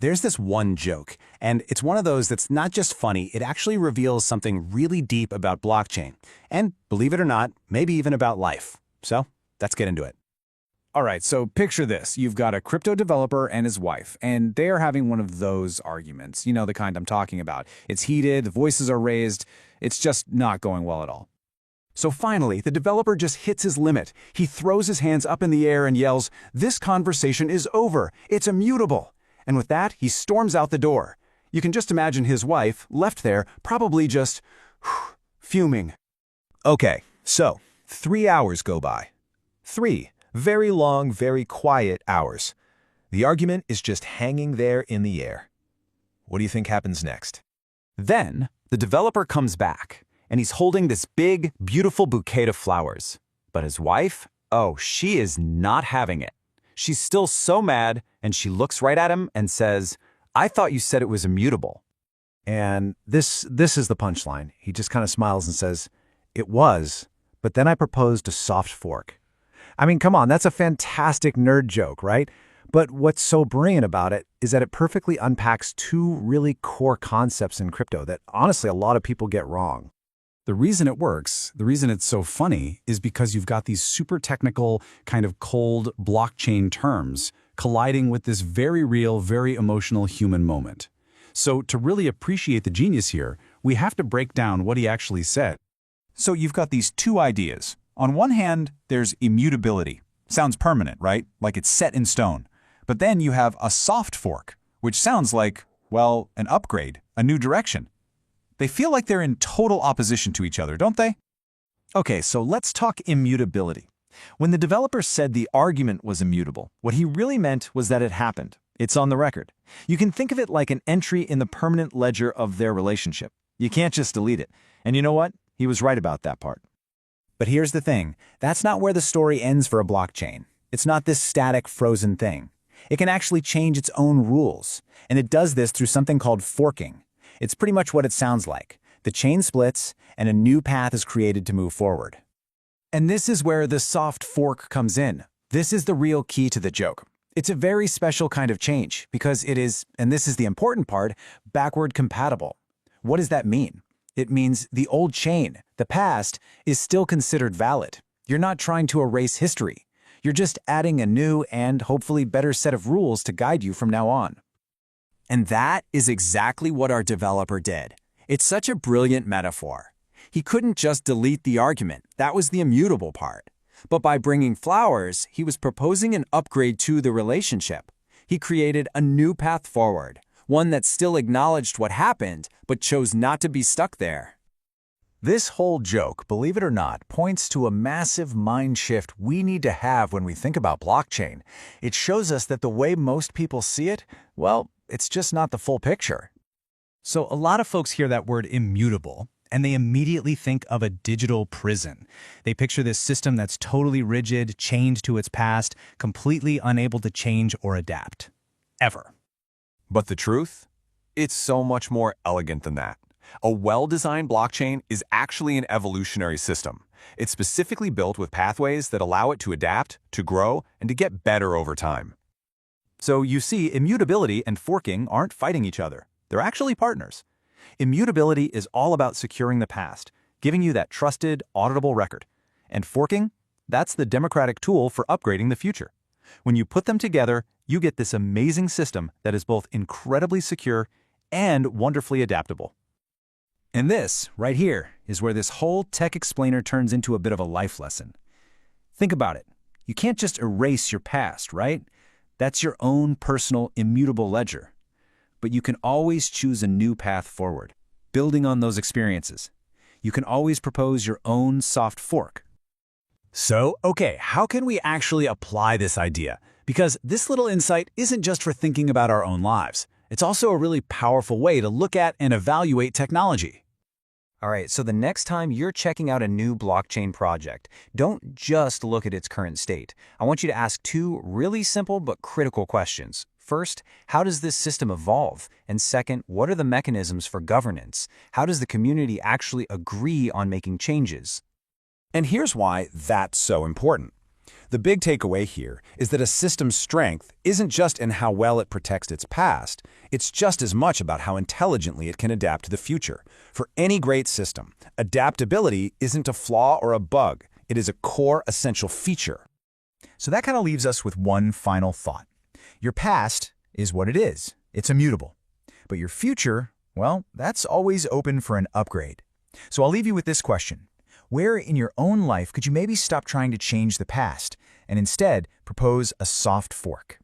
There's this one joke, and it's one of those that's not just funny, it actually reveals something really deep about blockchain. And believe it or not, maybe even about life. So, let's get into it. All right, so picture this. You've got a crypto developer and his wife, and they are having one of those arguments. You know, the kind I'm talking about. It's heated, the voices are raised, it's just not going well at all. So finally, the developer just hits his limit. He throws his hands up in the air and yells, "This conversation is over. It's immutable." And with that, he storms out the door. You can just imagine his wife, left there, probably just fuming. Okay, so 3 hours go by. 3 very long, very quiet hours. The argument is just hanging there in the air. What do you think happens next? Then, the developer comes back, and he's holding this big, beautiful bouquet of flowers. But his wife, oh, she is not having it. She's still so mad, and she looks right at him and says, "I thought you said it was immutable." And this is the punchline. He just kind of smiles and says, "It was, but then I proposed a soft fork." I mean, come on, that's a fantastic nerd joke, right? But what's so brilliant about it is that it perfectly unpacks two really core concepts in crypto that honestly a lot of people get wrong. The reason it works, the reason it's so funny, is because you've got these super technical, kind of cold blockchain terms colliding with this very real, very emotional human moment. So to really appreciate the genius here, we have to break down what he actually said. So you've got these two ideas. On one hand, there's immutability. Sounds permanent, right? Like it's set in stone. But then you have a soft fork, which sounds like, well, an upgrade, a new direction. They feel like they're in total opposition to each other, don't they? Okay, so let's talk immutability. When the developer said the argument was immutable, what he really meant was that it happened. It's on the record. You can think of it like an entry in the permanent ledger of their relationship. You can't just delete it. And you know what? He was right about that part. But here's the thing, that's not where the story ends for a blockchain. It's not this static, frozen thing. It can actually change its own rules, and it does this through something called forking. It's pretty much what it sounds like. The chain splits, and a new path is created to move forward. And this is where the soft fork comes in. This is the real key to the joke. It's a very special kind of change, because it is, and this is the important part, backward compatible. What does that mean? It means the old chain, the past, is still considered valid. You're not trying to erase history. You're just adding a new and hopefully better set of rules to guide you from now on. And that is exactly what our developer did. It's such a brilliant metaphor. He couldn't just delete the argument. That was the immutable part. But by bringing flowers, he was proposing an upgrade to the relationship. He created a new path forward. One that still acknowledged what happened, but chose not to be stuck there. This whole joke, believe it or not, points to a massive mind shift we need to have when we think about blockchain. It shows us that the way most people see it, well, it's just not the full picture. So a lot of folks hear that word immutable, and they immediately think of a digital prison. They picture this system that's totally rigid, chained to its past, completely unable to change or adapt. Ever. But the truth? It's so much more elegant than that. A well-designed blockchain is actually an evolutionary system. It's specifically built with pathways that allow it to adapt, to grow, and to get better over time. So you see, immutability and forking aren't fighting each other. They're actually partners. Immutability is all about securing the past, giving you that trusted, auditable record. And forking? That's the democratic tool for upgrading the future. When you put them together, you get this amazing system that is both incredibly secure and wonderfully adaptable. And this, right here, is where this whole tech explainer turns into a bit of a life lesson. Think about it. You can't just erase your past, right? That's your own personal, immutable ledger. But you can always choose a new path forward, building on those experiences. You can always propose your own soft fork. So, okay, how can we actually apply this idea? Because this little insight isn't just for thinking about our own lives. It's also a really powerful way to look at and evaluate technology. All right, so the next time you're checking out a new blockchain project, don't just look at its current state. I want you to ask two really simple but critical questions. First, how does this system evolve? And second, what are the mechanisms for governance? How does the community actually agree on making changes? And here's why that's so important. The big takeaway here is that a system's strength isn't just in how well it protects its past, it's just as much about how intelligently it can adapt to the future. For any great system, adaptability isn't a flaw or a bug, it is a core essential feature. So that kind of leaves us with one final thought. Your past is what it is. It's immutable. But your future, well, that's always open for an upgrade. So I'll leave you with this question. Where in your own life could you maybe stop trying to change the past and instead propose a soft fork?